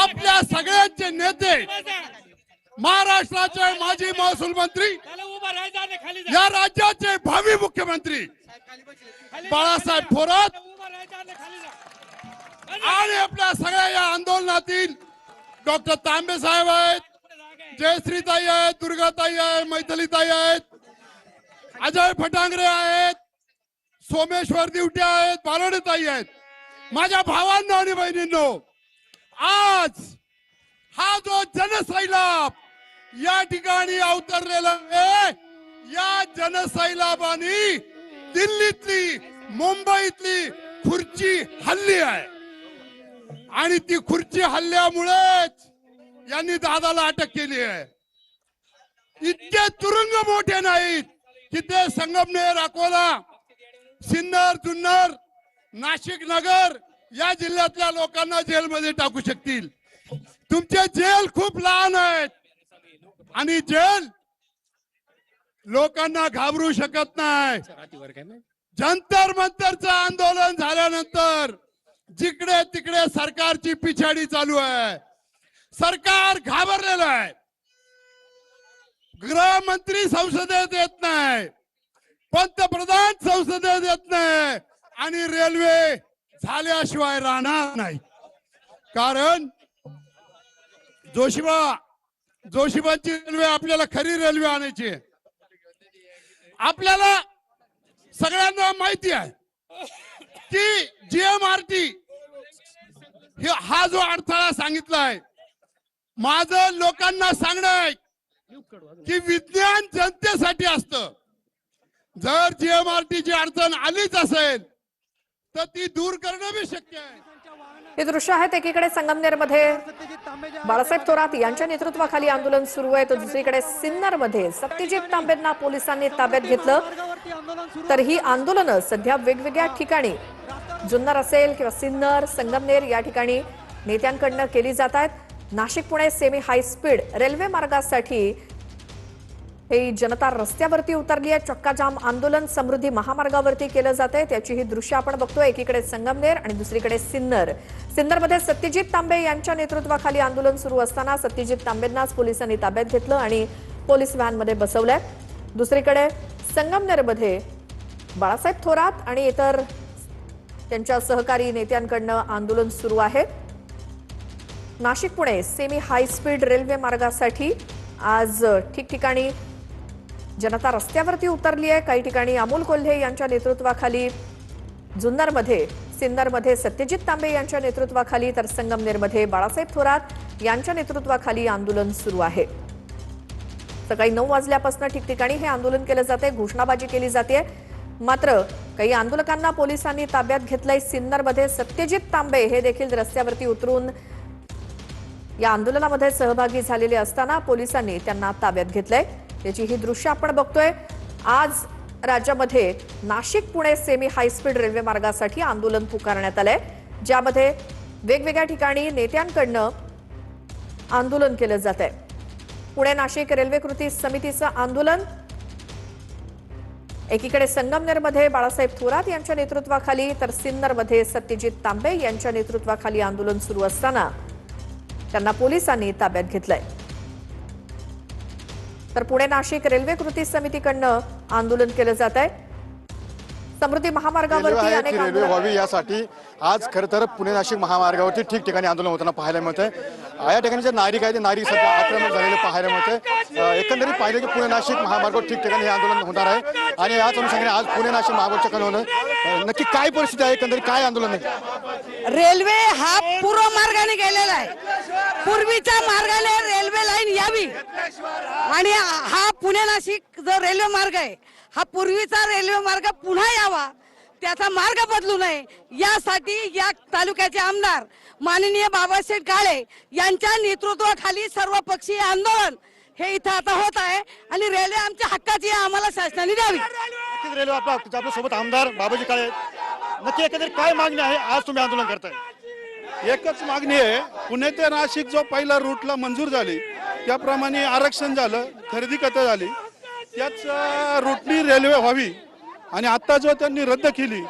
आपल्या सगळ्यांचे नेते, महाराष्ट्राचे माजी महसूल मंत्री, या राज्याचे भावी मुख्यमंत्री बाळासाहेब थोरात आणि आपल्या सगळ्या या आंदोलनातील डॉक्टर तांबे साहेब आहेत, जयश्रीताई आहेत, दुर्गाताई आहेत, मैथिलीताई आहेत, अजय फटांगरे आहेत, सोमेश्वर दिवटे आहेत, बालडेताई आहेत. माझ्या भावांनो आणि बहिणींनो, आज हा जो जनसैलाब या ठिकाणी अवतरलेला आहे, या जनसैलाबानी दिल्लीतली, मुंबईतली खुर्ची हल्ली आहे आणि ती खुर्ची हल्ल्यामुळेच यांनी दादाला अटक केली आहे. इतके तुरुंग मोठे नाहीत की ते संगमनेर, अकोला, सिन्नर, जुन्नर, नाशिक, नगर या जिल्ह्यातल्या लोकांना जेलमध्ये टाकू शकतील. तुमचे जेल खूप लहान आहेत आणि जेल लोकांना घाबरू शकत नाही. जंतर मंतरचं आंदोलन झाल्यानंतर जिकडे तिकडे सरकारची पिछाडी चालू आहे. सरकार घाबरलेलं आहे. गृहमंत्री संसदेत येत नाही, पंतप्रधान संसदेत येत नाही आणि रेल्वे झाल्याशिवाय राहणार नाही. कारण जोशीबाची रेल्वे आपल्याला खरी रेल्वे आणायची आहे. आपल्याला सगळ्यांना माहिती आहे की जीएमआरटी हा जो अडथळा सांगितलाय, माझं लोकांना सांगणं आहे की विज्ञान जनतेसाठी असतं. जर जीएमआरटीची अडचण आलीच असेल तर ती दूर करणं बी शक्य आहे. हे दृश्य आहेत. एकीकडे संगमनेरमध्ये बाळासाहेब थोरात यांच्या नेतृत्वाखाली आंदोलन सुरू आहे, तर दुसरीकडे सिन्नरमध्ये सत्यजित तांबेंना पोलिसांनी ताब्यात घेतलं. तर ही आंदोलनं सध्या वेगवेगळ्या ठिकाणी, जुन्नर असेल किंवा सिन्नर, संगमनेर या ठिकाणी नेत्यांकडनं केली जात आहेत. Nashik Pune semi high speed railway मार्गासाठी हे जनता रस्त्यावरती उतरली आहे. चक्काजाम आंदोलन समृद्धी महामार्गावरती केलं जात आहे. त्याची ही दृश्य आपण बघतोय. एकीकडे संगमनेर आणि दुसरीकडे सिन्नर. सिन्नरमध्ये सत्यजित तांबे यांच्या नेतृत्वाखाली आंदोलन सुरू असताना सत्यजित तांबेंनाच पोलिसांनी ताब्यात घेतलं आणि पोलीस व्हॅनमध्ये बसवलंय. दुसरीकडे संगमनेरमध्ये बाळासाहेब थोरात आणि इतर त्यांच्या सहकारी नेत्यांकडनं आंदोलन सुरू आहे. Nashik Pune semi high speed railway मार्गासाठी आज ठिकठिकाणी जनता रस्त्यावरती उतरली आहे. काही ठिकाणी अमोल कोल्हे यांच्या नेतृत्वाखाली, जुन्नरमध्ये, सिन्नरमध्ये सत्यजित तांबे यांच्या नेतृत्वाखाली, तर संगमनेरमध्ये बाळासाहेब थोरात यांच्या नेतृत्वाखाली आंदोलन सुरू आहे. सकाळी 9 वाजल्यापासून ठिकठिकाणी हे आंदोलन केलं जाते, घोषणाबाजी केली जाते. मात्र काही आंदोलकांना पोलिसांनी ताब्यात घेतलंय. सिन्नरमध्ये सत्यजित तांबे हे देखील रस्त्यावरती उतरून या आंदोलनामध्ये सहभागी झालेले असताना पोलिसांनी त्यांना ताब्यात घेतलंय. त्याची ही दृश्य आपण बघतोय. आज राज्यामध्ये Nashik Pune semi high speed railway मार्गासाठी आंदोलन पुकारण्यात आलंय, ज्यामध्ये वेगवेगळ्या ठिकाणी नेत्यांकडनं आंदोलन केलं जात आहे. पुणे नाशिक रेल्वे कृती समितीचं आंदोलन. एकीकडे संगमनेरमध्ये बाळासाहेब थोरात यांच्या नेतृत्वाखाली, तर सिन्नरमध्ये सत्यजित तांबे यांच्या नेतृत्वाखाली आंदोलन सुरू असताना त्यांना पोलिसांनी ताब्यात घेतलंय. तर पुणे नाशिक रेल्वे कृती समितीकडनं आंदोलन केलं जात आहे. समृद्धी महामार्गावरती अनेक रेल्वे व्हावी यासाठी आज खरं तर पुणे नाशिक महामार्गावरती ठिकठिकाणी आंदोलन होताना पाहायला मिळतंय. या ठिकाणी जे नागरिक आहे ते नागरिक सध्या आक्रमक झालेले पाहायला मिळतंय. एकंदरीत पाहिलं की पुणे नाशिक महामार्गावर ठिकठिकाणी हे आंदोलन होणार आहे आणि याच अनुषंगाने आज पुणे नाशिक महामार्गाच्या होणं नक्की काय परिस्थिती आहे, एकंदरीत काय आंदोलन आहे? रेल्वे हा पूर्व मार्गाने गेलेला आहे. पूर्वीच्या मार्गाने रेल्वे लाईन यावी आणि हा पुणे नाशिक जो रेल्वे मार्ग आहे हा पूर्वीचा रेल्वे मार्ग पुन्हा यावा, त्याचा मार्ग बदलू नये यासाठी या तालुक्याचे आमदार माननीय बाबासाहेब काळे यांच्या नेतृत्वाखाली सर्वपक्षीय आंदोलन हे इथं आता होत आहे आणि रेल्वे आमच्या हक्काची आहे, आम्हाला शासनाने द्यावी. रेल्वे आपल्या सोबत आमदार बाबाजी काळे, नक्की एकंदरीत काय मागणी आहे आज तुम्ही आंदोलन करताय? एकच मागणी आहे, पुणे ते नाशिक जो पहिला रूटला मंजूर झाली त्याप्रमाणे आरक्षण झालं, खरेदी झाली, त्याच रूटनी रेल्वे व्हावी आणि आता जो त्यांनी रद्द केली